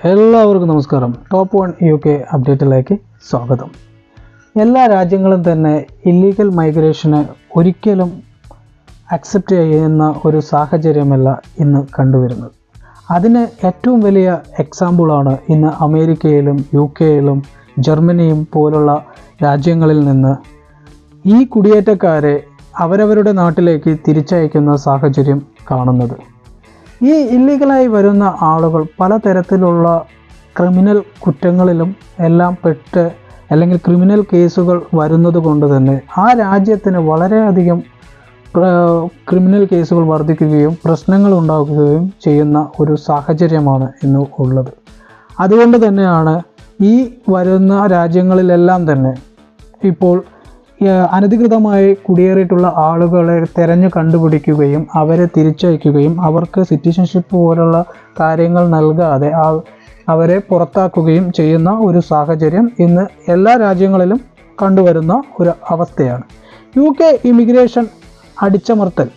എല്ലാവർക്കും നമസ്കാരം. Top 1 UK അപ്ഡേറ്റിലേക്ക് സ്വാഗതം. എല്ലാ രാജ്യങ്ങളും തന്നെ ഇല്ലീഗൽ മൈഗ്രേഷനെ ഒരിക്കലും അക്സെപ്റ്റ് ചെയ്യുന്ന ഒരു സാഹചര്യമല്ല ഇന്ന് കണ്ടുവരുന്നത്. അതിന് ഏറ്റവും വലിയ എക്സാമ്പിളാണ് ഇന്ന് അമേരിക്കയിലും UK-യിലും ജർമ്മനിയും പോലുള്ള രാജ്യങ്ങളിൽ നിന്ന് ഈ കുടിയേറ്റക്കാരെ അവരവരുടെ നാട്ടിലേക്ക് തിരിച്ചയക്കുന്ന സാഹചര്യം കാണുന്നത്. ഈ ഇല്ലീഗലായി വരുന്ന ആളുകൾ പലതരത്തിലുള്ള ക്രിമിനൽ കുറ്റങ്ങളിലും എല്ലാം പെട്ട് അല്ലെങ്കിൽ ക്രിമിനൽ കേസുകൾ വരുന്നത് കൊണ്ട് തന്നെ ആ രാജ്യത്തിന് വളരെയധികം ക്രിമിനൽ കേസുകൾ വർദ്ധിക്കുകയും പ്രശ്നങ്ങൾ ഉണ്ടാക്കുകയും ചെയ്യുന്ന ഒരു സാഹചര്യമാണ് ഇന്ന് ഉള്ളത്. അതുകൊണ്ട് തന്നെയാണ് ഈ വരുന്ന രാജ്യങ്ങളിലെല്ലാം തന്നെ ഇപ്പോൾ അനധികൃതമായി കുടിയേറിയിട്ടുള്ള ആളുകളെ തിരഞ്ഞു കണ്ടുപിടിക്കുകയും അവരെ തിരിച്ചയക്കുകയും അവർക്ക് സിറ്റിസൺഷിപ്പ് പോലുള്ള കാര്യങ്ങൾ നൽകാതെ അവരെ പുറത്താക്കുകയും ചെയ്യുന്ന ഒരു സാഹചര്യം ഇന്ന് എല്ലാ രാജ്യങ്ങളിലും കണ്ടുവരുന്ന ഒരു അവസ്ഥയാണ്. UK ഇമിഗ്രേഷൻ അടിച്ചമർത്തൽ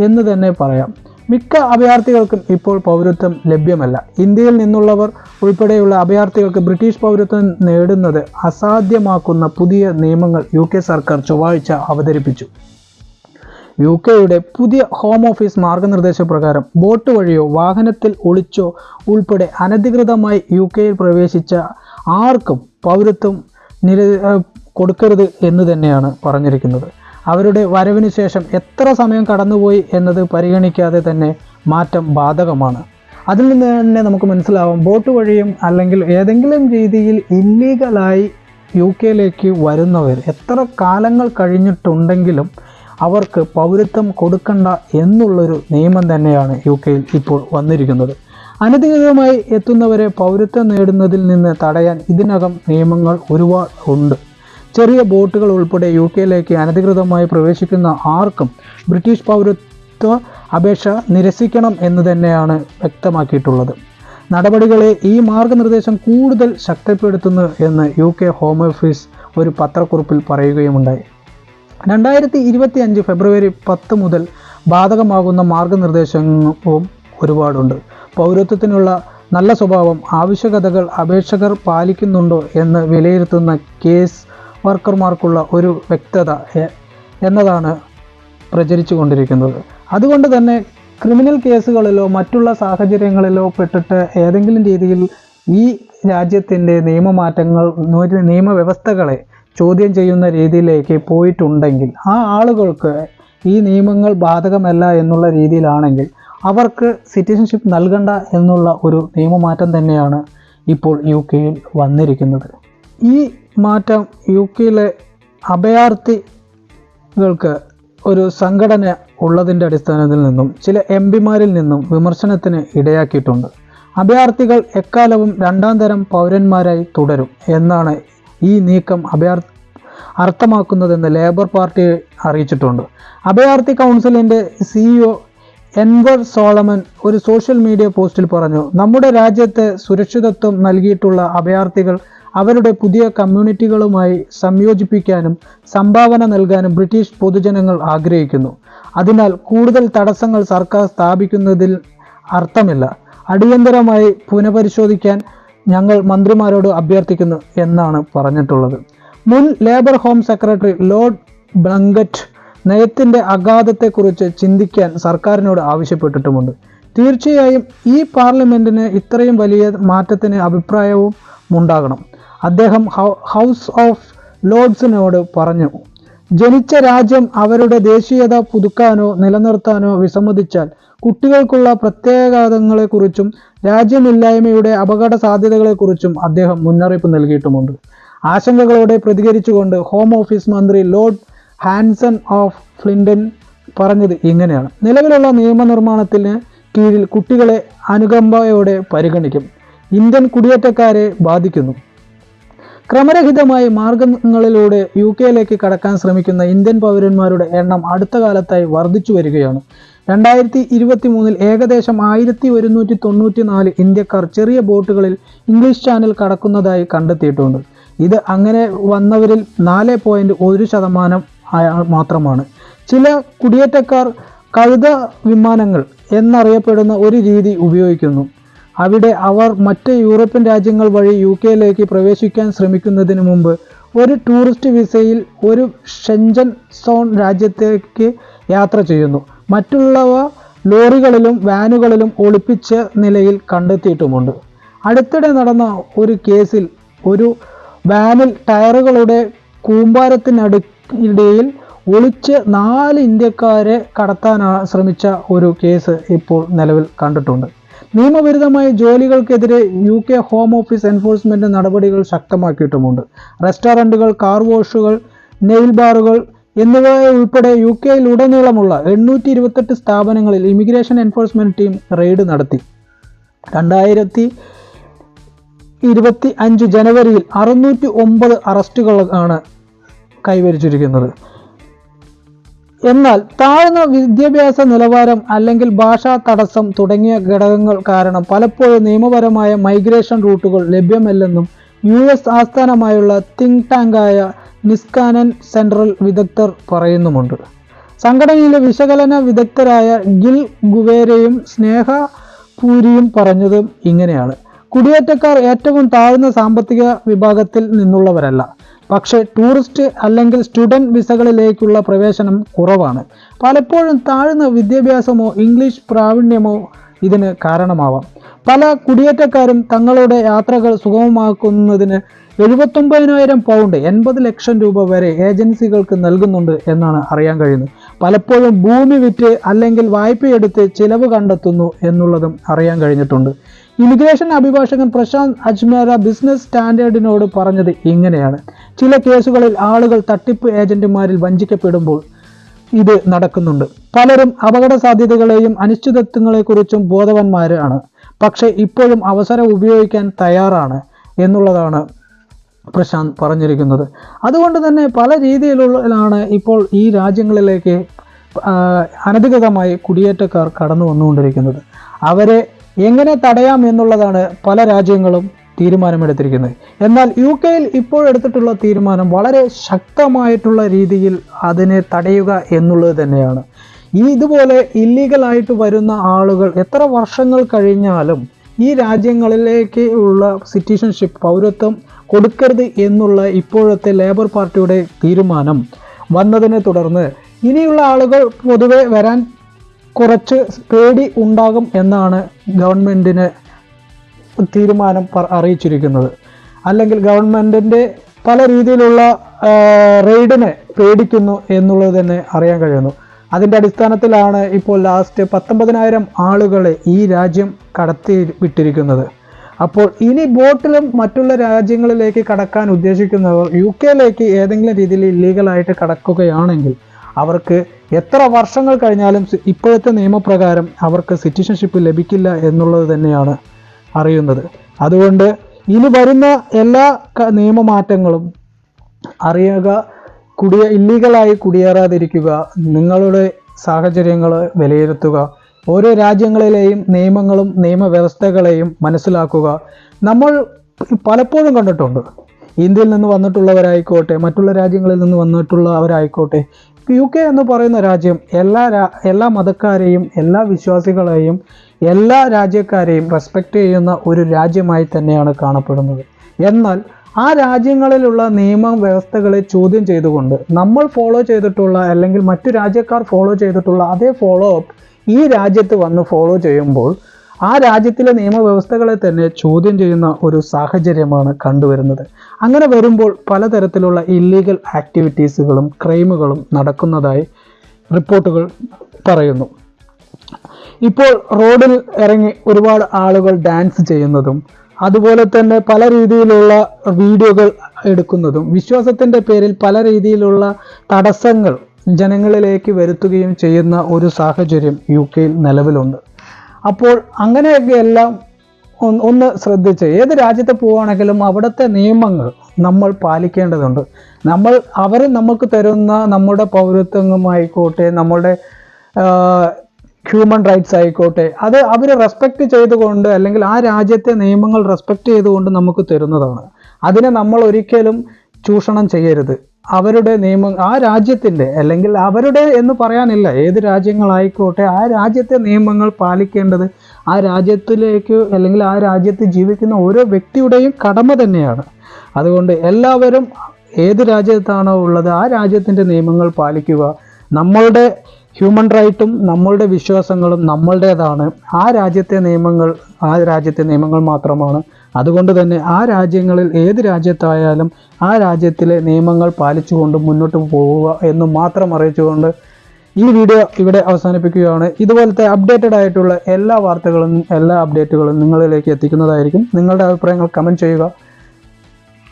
എന്ന് തന്നെ പറയാം. മിക്ക അഭയാർത്ഥികൾക്കും ഇപ്പോൾ പൗരത്വം ലഭ്യമല്ല. ഇന്ത്യയിൽ നിന്നുള്ളവർ ഉൾപ്പെടെയുള്ള അഭയാർത്ഥികൾക്ക് ബ്രിട്ടീഷ് പൗരത്വം നേടുന്നത് അസാധ്യമാക്കുന്ന പുതിയ നിയമങ്ങൾ UK സർക്കാർ ചൊവ്വാഴ്ച അവതരിപ്പിച്ചു. UK-യുടെ പുതിയ ഹോം ഓഫീസ് മാർഗനിർദ്ദേശപ്രകാരം ബോട്ട് വഴിയോ വാഹനത്തിൽ ഒളിച്ചോ ഉൾപ്പെടെ അനധികൃതമായി UK-യിൽ പ്രവേശിച്ച ആർക്കും പൗരത്വം കൊടുക്കരുത് എന്ന് തന്നെയാണ് പറഞ്ഞിരിക്കുന്നത്. അവരുടെ വരവിന് ശേഷം എത്ര സമയം കടന്നുപോയി എന്നത് പരിഗണിക്കാതെ തന്നെ മാറ്റം ബാധകമാണ്. അതിൽ നിന്ന് തന്നെ നമുക്ക് മനസ്സിലാവും ബോട്ട് വഴിയും അല്ലെങ്കിൽ ഏതെങ്കിലും രീതിയിൽ ഇല്ലീഗലായി UK-യിലേക്ക് വരുന്നവർ എത്ര കാലങ്ങൾ കഴിഞ്ഞിട്ടുണ്ടെങ്കിലും അവർക്ക് പൗരത്വം കൊടുക്കണ്ട എന്നുള്ളൊരു നിയമം തന്നെയാണ് UK-യിൽ ഇപ്പോൾ വന്നിരിക്കുന്നത്. അനധികൃതമായി എത്തുന്നവരെ പൗരത്വം നേടുന്നതിൽ നിന്ന് തടയാൻ ഇതിനകം നിയമങ്ങൾ ഒരുപാട് ഉണ്ട്. ചെറിയ ബോട്ടുകൾ ഉൾപ്പെടെ UK-യിലേക്ക് അനധികൃതമായി പ്രവേശിക്കുന്ന ആർക്കും ബ്രിട്ടീഷ് പൗരത്വ അപേക്ഷ നിരസിക്കണം എന്ന് തന്നെയാണ് വ്യക്തമാക്കിയിട്ടുള്ളത്. നടപടികളെ ഈ മാർഗനിർദ്ദേശം കൂടുതൽ ശക്തിപ്പെടുത്തുന്നു എന്ന് UK ഹോം ഓഫീസ് ഒരു പത്രക്കുറിപ്പിൽ പറയുകയുമുണ്ടായി. 2025 ഫെബ്രുവരി 10 മുതൽ ബാധകമാകുന്ന മാർഗനിർദ്ദേശവും ഒരുപാടുണ്ട്. പൗരത്വത്തിനുള്ള നല്ല സ്വഭാവം ആവശ്യകതകൾ അപേക്ഷകർ പാലിക്കുന്നുണ്ടോ എന്ന് വിലയിരുത്തുന്ന കേസ് വർക്കർമാർക്കുള്ള ഒരു വ്യക്തത എന്നതാണ് പ്രചരിച്ചു കൊണ്ടിരിക്കുന്നത്. അതുകൊണ്ട് തന്നെ ക്രിമിനൽ കേസുകളിലോ മറ്റുള്ള സാഹചര്യങ്ങളിലോ പെട്ടിട്ട് ഏതെങ്കിലും രീതിയിൽ ഈ രാജ്യത്തിൻ്റെ നിയമമാറ്റങ്ങൾ നിയമവ്യവസ്ഥകളെ ചോദ്യം ചെയ്യുന്ന രീതിയിലേക്ക് പോയിട്ടുണ്ടെങ്കിൽ ആ ആളുകൾക്ക് ഈ നിയമങ്ങൾ ബാധകമല്ല എന്നുള്ള രീതിയിലാണെങ്കിൽ അവർക്ക് സിറ്റിസൺഷിപ്പ് നൽകണ്ട എന്നുള്ള ഒരു നിയമമാറ്റം തന്നെയാണ് ഇപ്പോൾ UK-യിൽ വന്നിരിക്കുന്നത്. ഈ മാറ്റം UK-യിലെ അഭയാർത്ഥികൾക്ക് ഒരു സംഘടന ഉള്ളതിൻ്റെ അടിസ്ഥാനത്തിൽ നിന്നും ചില MP-മാരിൽ നിന്നും വിമർശനത്തിന് ഇടയാക്കിയിട്ടുണ്ട്. അഭയാർത്ഥികൾ എക്കാലവും രണ്ടാം തരം പൗരന്മാരായി തുടരും എന്നാണ് ഈ നീക്കം അർത്ഥമാക്കുന്നതെന്ന് ലേബർ പാർട്ടി അറിയിച്ചിട്ടുണ്ട്. അഭയാർത്ഥി കൗൺസിലിൻ്റെ CEO എൻവർ സോളമൻ ഒരു സോഷ്യൽ മീഡിയ പോസ്റ്റിൽ പറഞ്ഞു, നമ്മുടെ രാജ്യത്ത് സുരക്ഷിതത്വം നൽകിയിട്ടുള്ള അഭയാർത്ഥികൾ അവരുടെ പുതിയ കമ്മ്യൂണിറ്റികളുമായി സംയോജിപ്പിക്കാനും സംഭാവന നൽകാനും ബ്രിട്ടീഷ് പൊതുജനങ്ങൾ ആഗ്രഹിക്കുന്നു. അതിനാൽ കൂടുതൽ തടസ്സങ്ങൾ സർക്കാർ സ്ഥാപിക്കുന്നതിൽ അർത്ഥമില്ല. അടിയന്തരമായി പുനഃപരിശോധിക്കാൻ ഞങ്ങൾ മന്ത്രിമാരോട് അഭ്യർത്ഥിക്കുന്നു എന്നാണ് പറഞ്ഞിട്ടുള്ളത്. മുൻ labour home secretary Lord Blunkett നയത്തിൻ്റെ അഗാധത്തെക്കുറിച്ച് ചിന്തിക്കാൻ സർക്കാരിനോട് ആവശ്യപ്പെട്ടിട്ടുമുണ്ട്. തീർച്ചയായും ഈ പാർലമെൻറ്റിന് ഇത്രയും വലിയ മാറ്റത്തിന് അഭിപ്രായവും ഉണ്ടാകണം, അദ്ദേഹം ഹൗസ് ഓഫ് ലോർഡ്സിനോട് പറഞ്ഞു. ജനിച്ച രാജ്യം അവരുടെ ദേശീയത പുതുക്കാനോ നിലനിർത്താനോ വിസമ്മതിച്ചാൽ കുട്ടികൾക്കുള്ള പ്രത്യാഘാതങ്ങളെക്കുറിച്ചും രാജ്യമില്ലായ്മയുടെ അപകട സാധ്യതകളെക്കുറിച്ചും അദ്ദേഹം മുന്നറിയിപ്പ് നൽകിയിട്ടുമുണ്ട്. ആശങ്കകളോടെ പ്രതികരിച്ചുകൊണ്ട് ഹോം ഓഫീസ് മന്ത്രി ലോർഡ് ഹാൻസൺ ഓഫ് ഫ്ലിൻഡൻ പറഞ്ഞത് ഇങ്ങനെയാണ്: നിലവിലുള്ള നിയമനിർമ്മാണത്തിന് കീഴിൽ കുട്ടികളെ അനുകമ്പയോടെ പരിഗണിക്കും. ഇന്ത്യൻ കുടിയേറ്റക്കാരെ ബാധിക്കുന്നു. ക്രമരഹിതമായി മാർഗങ്ങളിലൂടെ UK-യിലേക്ക് കടക്കാൻ ശ്രമിക്കുന്ന ഇന്ത്യൻ പൗരന്മാരുടെ എണ്ണം അടുത്ത കാലത്തായി വർദ്ധിച്ചു വരികയാണ്. 2023 ഏകദേശം 1194 ഇന്ത്യക്കാർ ചെറിയ ബോട്ടുകളിൽ ഇംഗ്ലീഷ് ചാനൽ കടക്കുന്നതായി കണ്ടെത്തിയിട്ടുണ്ട്. ഇത് അങ്ങനെ വന്നവരിൽ 4.1% മാത്രമാണ്. ചില കുടിയേറ്റക്കാർ കഴുത വിമാനങ്ങൾ എന്നറിയപ്പെടുന്ന ഒരു രീതി ഉപയോഗിക്കുന്നു. അവിടെ അവർ മറ്റ് യൂറോപ്യൻ രാജ്യങ്ങൾ വഴി UK പ്രവേശിക്കാൻ ശ്രമിക്കുന്നതിന് മുമ്പ് ഒരു ടൂറിസ്റ്റ് വിസയിൽ ഒരു ഷെൻജൻ സോൺ രാജ്യത്തേക്ക് യാത്ര ചെയ്യുന്നു. മറ്റുള്ളവ ലോറികളിലും വാനുകളിലും ഒളിപ്പിച്ച നിലയിൽ കണ്ടെത്തിയിട്ടുമുണ്ട്. അടുത്തിടെ നടന്ന ഒരു കേസിൽ ഒരു വാനിൽ ടയറുകളുടെ കൂമ്പാരത്തിനിടയിൽ ഒളിച്ച് 4 ഇന്ത്യക്കാരെ കടത്താൻ ശ്രമിച്ച ഒരു കേസ് ഇപ്പോൾ നിലവിൽ കണ്ടിട്ടുണ്ട്. നിയമവിരുദ്ധമായ ജോലികൾക്കെതിരെ UK ഹോം ഓഫീസ് എൻഫോഴ്സ്മെന്റ് നടപടികൾ ശക്തമാക്കിയിട്ടുമുണ്ട്. റെസ്റ്റോറൻറ്റുകൾ, കാർ വാഷുകൾ, നെയിൽ ബാറുകൾ എന്നിവ ഉൾപ്പെടെ UK-യിലുടനീളമുള്ള 828 സ്ഥാപനങ്ങളിൽ ഇമിഗ്രേഷൻ എൻഫോഴ്സ്മെന്റ് ടീം റെയ്ഡ് നടത്തി. 2025 ജനുവരിയിൽ 609 അറസ്റ്റുകളാണ് കൈവരിച്ചിരിക്കുന്നത്. എന്നാൽ താഴ്ന്ന വിദ്യാഭ്യാസ നിലവാരം അല്ലെങ്കിൽ ഭാഷാ തടസ്സം തുടങ്ങിയ ഘടകങ്ങൾ കാരണം പലപ്പോഴും നിയമപരമായ മൈഗ്രേഷൻ റൂട്ടുകൾ ലഭ്യമല്ലെന്നും US ആസ്ഥാനമായുള്ള തിങ്ക് ടാങ്കായ നിസ്കാനൻ സെൻട്രൽ വിദഗ്ധർ പറയുന്നുമുണ്ട്. സംഘടനയിലെ വിശകലന വിദഗ്ധരായ ഗിൽ ഗുവേരയും സ്നേഹ പൂരിയും പറഞ്ഞതും ഇങ്ങനെയാണ്: കുടിയേറ്റക്കാർ ഏറ്റവും താഴ്ന്ന സാമ്പത്തിക വിഭാഗത്തിൽ നിന്നുള്ളവരല്ല, പക്ഷേ ടൂറിസ്റ്റ് അല്ലെങ്കിൽ സ്റ്റുഡൻറ് വിസകളിലേക്കുള്ള പ്രവേശനം കുറവാണ്. പലപ്പോഴും താഴ്ന്ന വിദ്യാഭ്യാസമോ ഇംഗ്ലീഷ് പ്രാവീണ്യമോ ഇതിന് കാരണമാവാം. പല കുടിയേറ്റക്കാരും തങ്ങളുടെ യാത്രകൾ സുഗമമാക്കുന്നതിന് 79,000 പൗണ്ട് (80 ലക്ഷം രൂപ) വരെ ഏജൻസികൾക്ക് നൽകുന്നുണ്ട് എന്നാണ് അറിയാൻ കഴിയുന്നത്. പലപ്പോഴും ഭൂമി വിറ്റ് അല്ലെങ്കിൽ വായ്പയെടുത്ത് ചിലവ് കണ്ടെത്തുന്നു എന്നുള്ളതും അറിയാൻ കഴിഞ്ഞിട്ടുണ്ട്. ഇമിഗ്രേഷൻ അഭിഭാഷകൻ പ്രശാന്ത് അജ്മേര ബിസിനസ് സ്റ്റാൻഡേർഡിനോട് പറഞ്ഞത് ഇങ്ങനെയാണ്: ചില കേസുകളിൽ ആളുകൾ തട്ടിപ്പ് ഏജന്റുമാരിൽ വഞ്ചിക്കപ്പെടുമ്പോൾ ഇത് നടക്കുന്നുണ്ട്. പലരും അപകട സാധ്യതകളെയും അനിശ്ചിതത്വങ്ങളെക്കുറിച്ചും ബോധവാന്മാരാണ്, പക്ഷേ ഇപ്പോഴും അവസരം ഉപയോഗിക്കാൻ തയ്യാറാണ് എന്നുള്ളതാണ് പ്രശാന്ത് പറഞ്ഞിരിക്കുന്നത്. അതുകൊണ്ട് തന്നെ പല രീതിയിലാണ് ഇപ്പോൾ ഈ രാജ്യങ്ങളിലേക്ക് അനധികൃതമായി കുടിയേറ്റക്കാർ കടന്നു വന്നുകൊണ്ടിരിക്കുന്നത്. അവരെ എങ്ങനെ തടയാം എന്നുള്ളതാണ് പല രാജ്യങ്ങളും തീരുമാനമെടുത്തിരിക്കുന്നത്. എന്നാൽ UK-യിൽ ഇപ്പോൾ എടുത്തിട്ടുള്ള തീരുമാനം വളരെ ശക്തമായിട്ടുള്ള രീതിയിൽ അതിനെ തടയുക എന്നുള്ളത് തന്നെയാണ്. ഇതുപോലെ ഇല്ലീഗലായിട്ട് വരുന്ന ആളുകൾ എത്ര വർഷങ്ങൾ കഴിഞ്ഞാലും ഈ രാജ്യങ്ങളിലേക്ക് ഉള്ള സിറ്റിസൺഷിപ്പ്, പൗരത്വം കൊടുക്കരുത് എന്നുള്ള ഇപ്പോഴത്തെ ലേബർ പാർട്ടിയുടെ തീരുമാനം വന്നതിനെ തുടർന്ന് ഇനിയുള്ള ആളുകൾ പൊതുവെ വരാൻ കുറച്ച് പേടി ഉണ്ടാകും എന്നാണ് ഗവൺമെൻറ്റിന് തീരുമാനം അറിയിച്ചിരിക്കുന്നത്. അല്ലെങ്കിൽ ഗവൺമെൻറ്റിൻ്റെ പല രീതിയിലുള്ള റെയ്ഡിനെ പേടിക്കുന്നു എന്നുള്ളത് തന്നെ അറിയാൻ കഴിയുന്നു. അതിൻ്റെ അടിസ്ഥാനത്തിലാണ് ഇപ്പോൾ ലാസ്റ്റ് 19,000 ആളുകളെ ഈ രാജ്യം കടത്തി വിട്ടിരിക്കുന്നത്. അപ്പോൾ ഇനി ബോട്ടിലും മറ്റുള്ള രാജ്യങ്ങളിലേക്ക് കടക്കാൻ ഉദ്ദേശിക്കുന്നവർ UK-യിലേക്ക് ഏതെങ്കിലും രീതിയിൽ ഇല്ലീഗലായിട്ട് കടക്കുകയാണെങ്കിൽ അവർക്ക് എത്ര വർഷങ്ങൾ കഴിഞ്ഞാലും ഇപ്പോഴത്തെ നിയമപ്രകാരം അവർക്ക് സിറ്റിസൺഷിപ്പ് ലഭിക്കില്ല എന്നുള്ളത് തന്നെയാണ് അറിയുന്നത്. അതുകൊണ്ട് ഇനി വരുന്ന എല്ലാ നിയമമാറ്റങ്ങളും അറിയുക, ഇല്ലീഗലായി കുടിയേറാതിരിക്കുക, നിങ്ങളുടെ സാഹചര്യങ്ങൾ വിലയിരുത്തുക, ഓരോ രാജ്യങ്ങളിലെയും നിയമങ്ങളും നിയമവ്യവസ്ഥകളെയും മനസ്സിലാക്കുക. നമ്മൾ പലപ്പോഴും കണ്ടിട്ടുണ്ട്, ഇന്ത്യയിൽ നിന്ന് വന്നിട്ടുള്ളവരായിക്കോട്ടെ മറ്റുള്ള രാജ്യങ്ങളിൽ നിന്ന് വന്നിട്ടുള്ളവരായിക്കോട്ടെ, UK എന്ന് പറയുന്ന രാജ്യം എല്ലാ മതക്കാരെയും എല്ലാ വിശ്വാസികളെയും എല്ലാ രാജ്യക്കാരെയും റെസ്പെക്റ്റ് ചെയ്യുന്ന ഒരു രാജ്യമായി തന്നെയാണ് കാണപ്പെടുന്നത്. എന്നാൽ ആ രാജ്യങ്ങളിലുള്ള നിയമവ്യവസ്ഥകളെ ചോദ്യം ചെയ്തുകൊണ്ട് നമ്മൾ ഫോളോ ചെയ്തിട്ടുള്ള അല്ലെങ്കിൽ മറ്റു രാജ്യക്കാർ ഫോളോ ചെയ്തിട്ടുള്ള അതേ ഫോളോ അപ്പ് ഈ രാജ്യത്ത് വന്ന് ഫോളോ ചെയ്യുമ്പോൾ ആ രാജ്യത്തിലെ നിയമവ്യവസ്ഥകളെ തന്നെ ചോദ്യം ചെയ്യുന്ന ഒരു സാഹചര്യമാണ് കണ്ടുവരുന്നത്. അങ്ങനെ വരുമ്പോൾ പലതരത്തിലുള്ള ഇല്ലീഗൽ ആക്ടിവിറ്റീസുകളും ക്രൈമുകളും നടക്കുന്നതായി റിപ്പോർട്ടുകൾ പറയുന്നു. ഇപ്പോൾ റോഡിൽ ഇറങ്ങി ഒരുപാട് ആളുകൾ ഡാൻസ് ചെയ്യുന്നതും അതുപോലെ തന്നെ പല രീതിയിലുള്ള വീഡിയോകൾ എടുക്കുന്നതും വിശ്വാസത്തിൻ്റെ പേരിൽ പല രീതിയിലുള്ള തടസ്സങ്ങൾ ജനങ്ങളിലേക്ക് വരുത്തുകയും ചെയ്യുന്ന ഒരു സാഹചര്യം UK-യിൽ നിലവിലുണ്ട്. അപ്പോൾ അങ്ങനെയൊക്കെ എല്ലാം ഒന്ന് ശ്രദ്ധിച്ച് ഏത് രാജ്യത്ത് പോവുകയാണെങ്കിലും അവിടുത്തെ നിയമങ്ങൾ നമ്മൾ പാലിക്കേണ്ടതുണ്ട്. അവർ നമുക്ക് തരുന്ന നമ്മുടെ പൗരത്വമായിക്കോട്ടെ, നമ്മുടെ ഹ്യൂമൻ റൈറ്റ്സ് ആയിക്കോട്ടെ, അത് അവർ റെസ്പെക്റ്റ് ചെയ്തുകൊണ്ട് അല്ലെങ്കിൽ ആ രാജ്യത്തെ നിയമങ്ങൾ റെസ്പെക്റ്റ് ചെയ്തുകൊണ്ട് നമുക്ക് തരുന്നതാണ്. അതിനെ നമ്മൾ ഒരിക്കലും ചൂഷണം ചെയ്യരുത്. അവരുടെ നിയമം ആ രാജ്യത്തിൻ്റെ അല്ലെങ്കിൽ അവരുടെ എന്ന് പറയാനില്ല, ഏത് രാജ്യങ്ങളായിക്കോട്ടെ ആ രാജ്യത്തെ നിയമങ്ങൾ പാലിക്കേണ്ടത് ആ രാജ്യത്തിലേക്ക് അല്ലെങ്കിൽ ആ രാജ്യത്ത് ജീവിക്കുന്ന ഓരോ വ്യക്തിയുടെയും കടമ തന്നെയാണ്. അതുകൊണ്ട് എല്ലാവരും ഏത് രാജ്യത്താണോ ഉള്ളത് ആ രാജ്യത്തിൻ്റെ നിയമങ്ങൾ പാലിക്കുക. നമ്മളുടെ ഹ്യൂമൻ റൈറ്റും നമ്മളുടെ വിശ്വാസങ്ങളും നമ്മളുടേതാണ്. ആ രാജ്യത്തെ നിയമങ്ങൾ മാത്രമാണ്. അതുകൊണ്ട് തന്നെ ആ രാജ്യങ്ങളിൽ ഏത് രാജ്യത്തായാലും ആ രാജ്യത്തിലെ നിയമങ്ങൾ പാലിച്ചുകൊണ്ട് മുന്നോട്ട് പോവുക എന്ന് മാത്രം അറിയിച്ചുകൊണ്ട് ഈ വീഡിയോ ഇവിടെ അവസാനിപ്പിക്കുകയാണ്. ഇതുപോലത്തെ അപ്ഡേറ്റഡ് ആയിട്ടുള്ള എല്ലാ വാർത്തകളും എല്ലാ അപ്ഡേറ്റുകളും നിങ്ങളിലേക്ക് എത്തിക്കുന്നതായിരിക്കും. നിങ്ങളുടെ അഭിപ്രായങ്ങൾ കമൻറ്റ് ചെയ്യുക.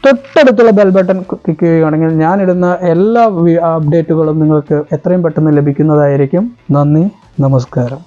തൊട്ടടുത്തുള്ള ബെൽ ബട്ടൺ ക്ലിക്ക് ചെയ്യുകയാണെങ്കിൽ ഞാനിടുന്ന എല്ലാ അപ്ഡേറ്റുകളും നിങ്ങൾക്ക് എത്രയും പെട്ടെന്ന് ലഭിക്കുന്നതായിരിക്കും. നന്ദി, നമസ്കാരം.